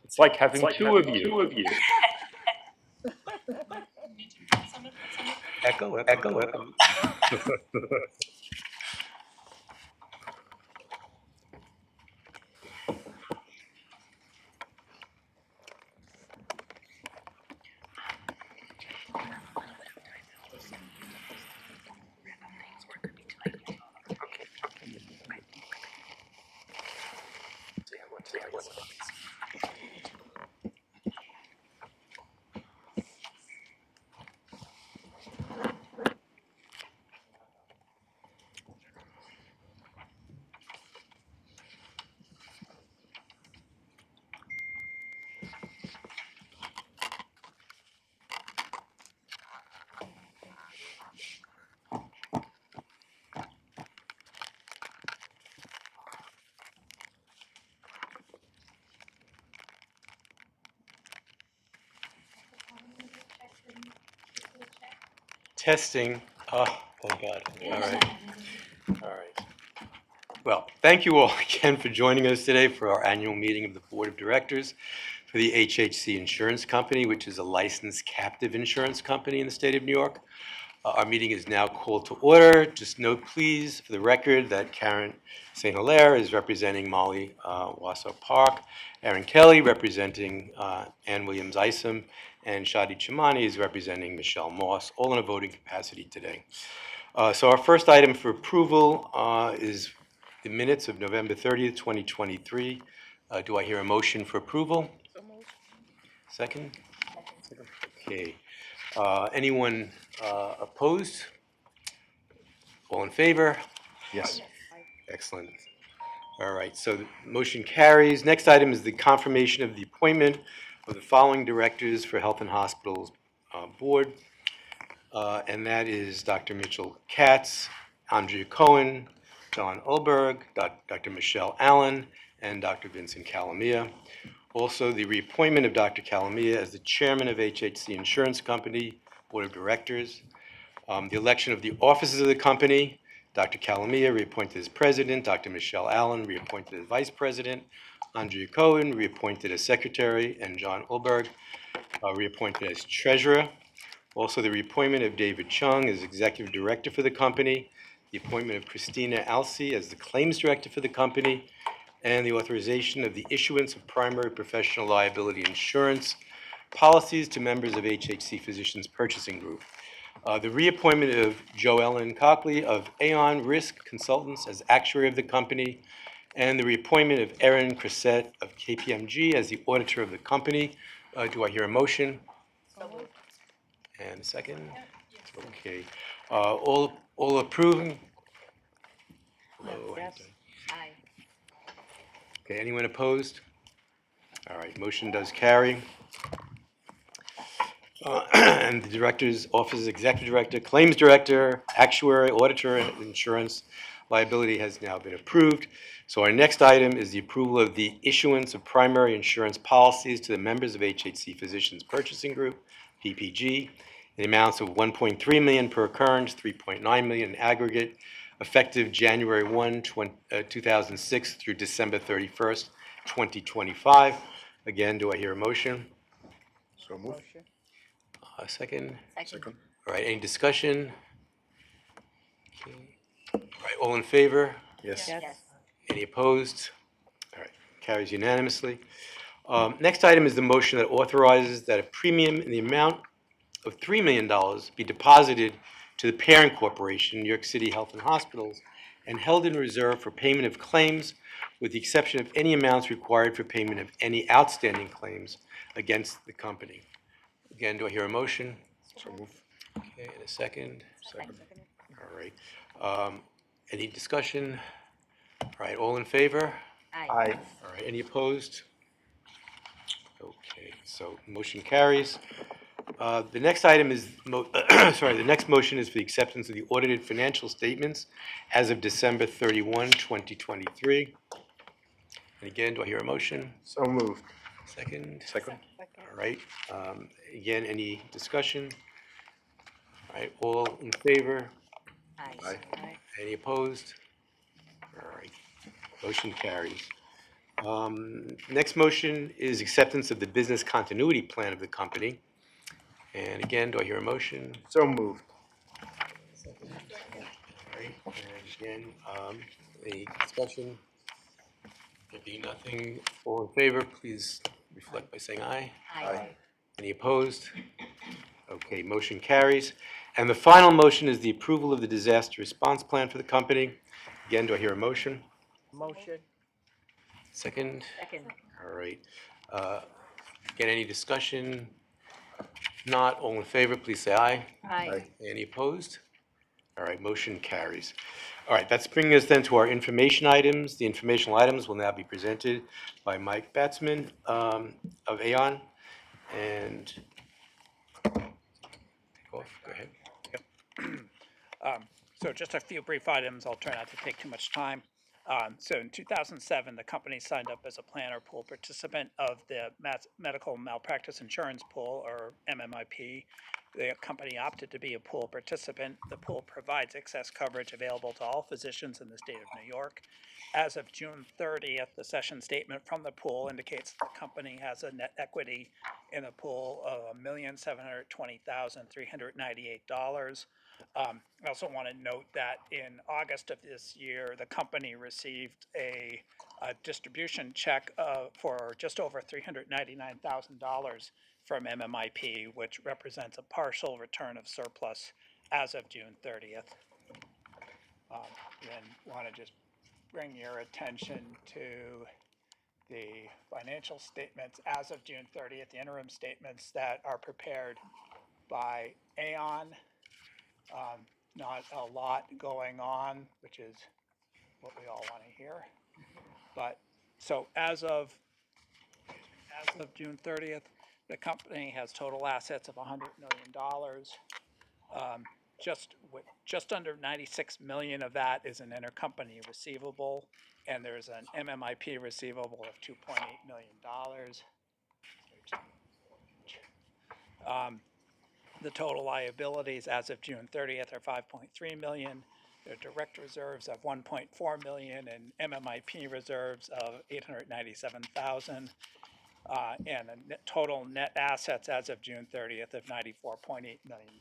It's like having two of you. Echo, echo, echo. Testing. Oh, thank God. All right. All right. Well, thank you all again for joining us today for our annual meeting of the Board of Directors for the HHC Insurance Company, which is a licensed captive insurance company in the state of New York. Our meeting is now called to order. Just note, please, for the record, that Karen St. Hilaire is representing Molly Wasso Park, Aaron Kelly representing Ann Williams Isom, and Shadi Chamani is representing Michelle Moss, all in a voting capacity today. So our first item for approval is the minutes of November 30th, 2023. Do I hear a motion for approval? So moved. Second? Okay. Anyone opposed? All in favor? Yes. Excellent. All right, so the motion carries. Next item is the confirmation of the appointment of the following directors for Health and Hospitals Board, and that is Dr. Mitchell Katz, Andrea Cohen, John Ulberg, Dr. Michelle Allen, and Dr. Vincent Calamia. Also, the reappointment of Dr. Calamia as the chairman of HHC Insurance Company Board of Directors. The election of the officers of the company, Dr. Calamia reappointed as president, Dr. Michelle Allen reappointed as vice president, Andrea Cohen reappointed as secretary, and John Ulberg reappointed as treasurer. Also, the reappointment of David Chung as executive director for the company, the appointment of Christina Alcy as the claims director for the company, and the authorization of the issuance of primary professional liability insurance policies to members of HHC Physicians Purchasing Group. The reappointment of Joellen Cockley of Aon Risk Consultants as actuary of the company, and the reappointment of Erin Crissette of KPMG as the auditor of the company. Do I hear a motion? So moved. And a second? Okay. All approving? Yes. Aye. Okay, anyone opposed? All right, motion does carry. And the director's office, executive director, claims director, actuary, auditor, and insurance liability has now been approved. So our next item is the approval of the issuance of primary insurance policies to the members of HHC Physicians Purchasing Group, PPG, in amounts of $1.3 million per occurrence, $3.9 million in aggregate, effective January 1, 2006 through December 31st, 2025. Again, do I hear a motion? So moved. Motion. A second? Second. All right, any discussion? Okay. All right, all in favor? Yes. Yes. Any opposed? All right, carries unanimously. Next item is the motion that authorizes that a premium in the amount of $3 million be deposited to the parent corporation, New York City Health and Hospitals, and held in reserve for payment of claims, with the exception of any amounts required for payment of any outstanding claims against the company. Again, do I hear a motion? So moved. Okay, and a second? Second. All right. Any discussion? All right, all in favor? Aye. Aye. All right, any opposed? Okay, so motion carries. The next item is, the next motion is for the acceptance of the audited financial statements as of December 31, 2023. And again, do I hear a motion? So moved. Second? Second. All right. Again, any discussion? All right, all in favor? Aye. Aye. Aye. Any opposed? All right. Motion carries. Next motion is acceptance of the business continuity plan of the company. And again, do I hear a motion? So moved. All right, and again, any discussion? There being nothing, all in favor, please reflect by saying aye. Aye. Any opposed? Okay, motion carries. And the final motion is the approval of the disaster response plan for the company. Again, do I hear a motion? Motion. Second? Second. All right. Again, any discussion? Not, all in favor, please say aye. Aye. Any opposed? All right, motion carries. All right, that's bringing us then to our information items. The informational items will now be presented by Mike Batsman of Aon. And take off, go ahead. So just a few brief items. I'll try not to take too much time. So in 2007, the company signed up as a plan or pool participant of the Medical Malpractice Insurance Pool, or MMIP. The company opted to be a pool participant. The pool provides excess coverage available to all physicians in the state of New York. As of June 30th, the session statement from the pool indicates the company has a net equity in the pool of $1,720,398. I also want to note that in August of this year, the company received a distribution check for just over $399,000 from MMIP, which represents a partial return of surplus as of June 30th. Then want to just bring your attention to the financial statements as of June 30th, the interim statements that are prepared by Aon. Not a lot going on, which is what we all want to hear. But so as of June 30th, the company has total assets of $100 million. Just under 96 million of that is an intercompany receivable, and there's an MMIP receivable of $2.8 million. The total liabilities as of June 30th are 5.3 million. There are direct reserves of 1.4 million and MMIP reserves of 897,000. And a total net assets as of June 30th of $94.8 million.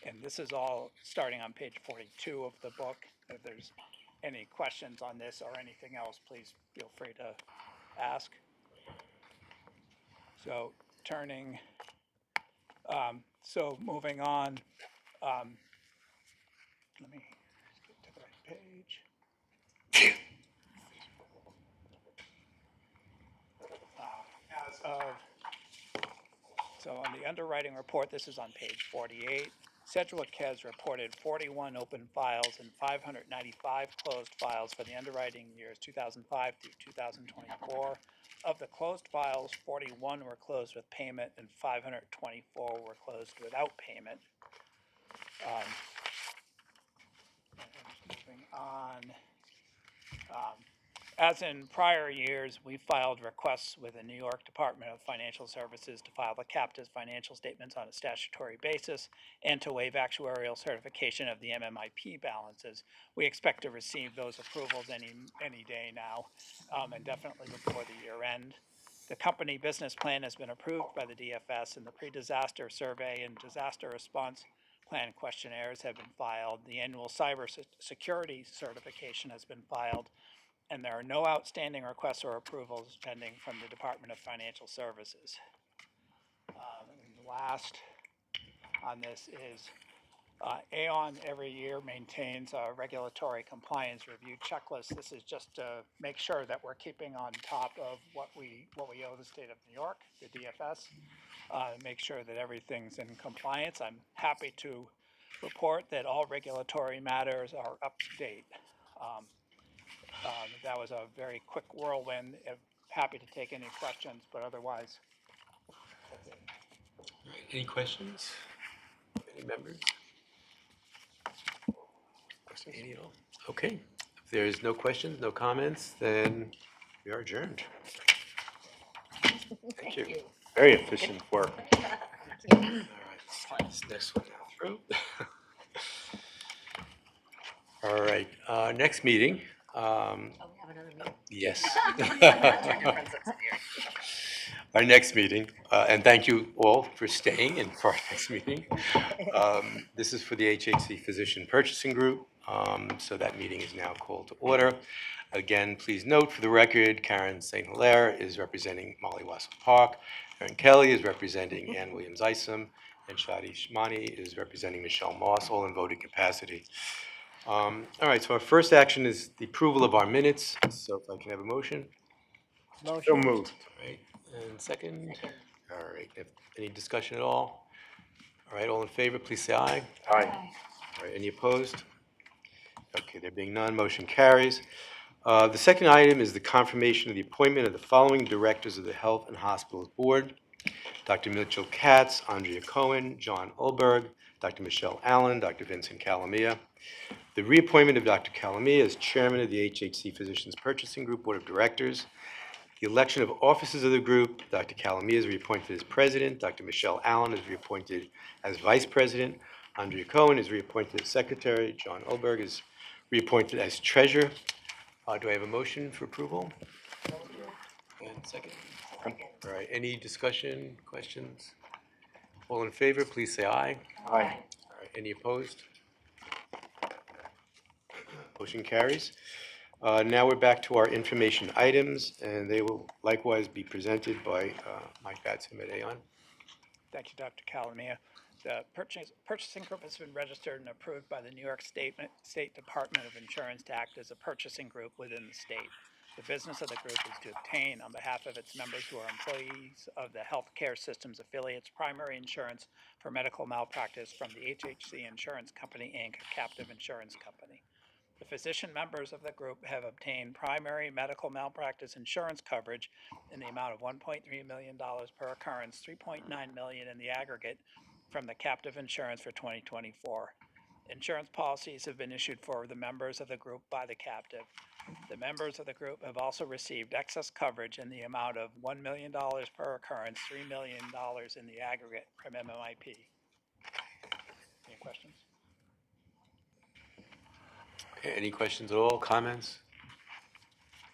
And this is all starting on page 42 of the book. If there's any questions on this or anything else, please feel free to ask. So moving on, let me get to the right page. So on the underwriting report, this is on page 48. Sedgwick has reported 41 open files and 595 closed files for the underwriting years 2005 through 2024. Of the closed files, 41 were closed with payment and 524 were closed without payment. Moving on. As in prior years, we filed requests with the New York Department of Financial Services to file the captive's financial statements on a statutory basis and to waive actuarial certification of the MMIP balances. We expect to receive those approvals any day now, and definitely before the year end. The company business plan has been approved by the DFS, and the pre-disaster survey and disaster response plan questionnaires have been filed. The annual cyber security certification has been filed, and there are no outstanding requests or approvals pending from the Department of Financial Services. And last on this is Aon every year maintains a regulatory compliance review checklist. This is just to make sure that we're keeping on top of what we owe the state of New York, the DFS, make sure that everything's in compliance. I'm happy to report that all regulatory matters are up to date. That was a very quick whirlwind. Happy to take any questions, but otherwise, that's it. Any questions? Any members? Any at all? Okay. If there's no questions, no comments, then we are adjourned. Thank you. Very efficient work. All right, let's get this next one now through. All right, next meeting Oh, we have another meeting. Yes. Different subsidiary. Our next meeting, and thank you all for staying and for our next meeting. This is for the HHC Physician Purchasing Group, so that meeting is now called to order. Again, please note for the record, Karen St. Hilaire is representing Molly Wassel Park, Erin Kelly is representing Ann Williams Isom, and Shadi Shmani is representing Michelle Moss, all in voting capacity. All right, so our first action is the approval of our minutes, so if I can have a motion. So moved. All right, and second? All right, if any discussion at all? All right, all in favor, please say aye. Aye. All right, any opposed? Okay, there being none, motion carries. The second item is the confirmation of the appointment of the following directors of the Health and Hospitals Board: Dr. Mitchell Katz, Andrea Cohen, John Ulberg, Dr. Michelle Allen, Dr. Vincent Calamia. The reappointment of Dr. Calamia as chairman of the HHC Physicians Purchasing Group Board of Directors. The election of officers of the group: Dr. Calamia is reappointed as president, Dr. Michelle Allen is reappointed as vice president, Andrea Cohen is reappointed as secretary, John Ulberg is reappointed as treasurer. Do I have a motion for approval? And second? All right, any discussion, questions? All in favor, please say aye. Aye. All right, any opposed? Motion carries. Now we're back to our information items, and they will likewise be presented by Mike Batson at Aon. Thank you, Dr. Calamia. The purchasing group has been registered and approved by the New York State Department of Insurance to act as a purchasing group within the state. The business of the group is to obtain, on behalf of its members who are employees of the healthcare system's affiliates, primary insurance for medical malpractice from the HHC Insurance Company, Inc., a captive insurance company. The physician members of the group have obtained primary medical malpractice insurance coverage in the amount of $1.3 million per occurrence, $3.9 million in the aggregate from the captive insurance for 2024. Insurance policies have been issued for the members of the group by the captive. The members of the group have also received excess coverage in the amount of $1 million per occurrence, $3 million in the aggregate from MMIP. Any questions? Okay, any questions at all, comments?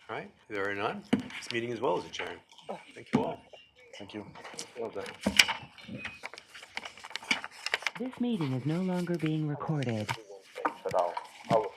All right, if there are none, this meeting as well is adjourned. Thank you all. Thank you. Well done. This meeting is no longer being recorded. But I'll